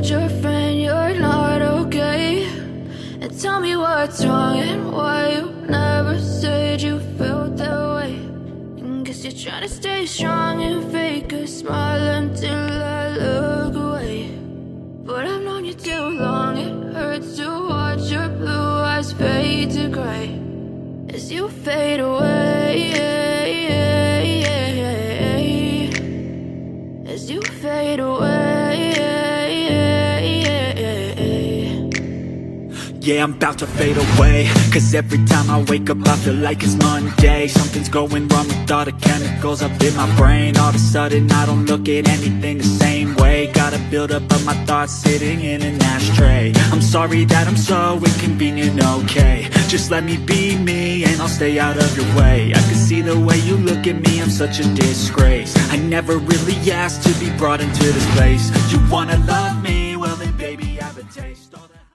told your friend you're not okay? And tell me what's wrong and why you never said you felt that way. And guess you're trying to stay strong and fake a smile until I look away. But I've known you too long, it hurts to watch your blue eyes fade to gray as you fade away, as you fade away. Yeah, I'm about to fade away, cause every time I wake up I feel like it's Monday. Something's going wrong with all the chemicals up in my brain. All of a sudden I don't look at anything the same way. Got a buildup of my thoughts sitting in an ashtray. I'm sorry that I'm so inconvenient, okay? Just let me be me and I'll stay out of your way. I can see the way you look at me, I'm such a disgrace. I never really asked to be brought into this place. You wanna love me? Well then baby, I have a taste.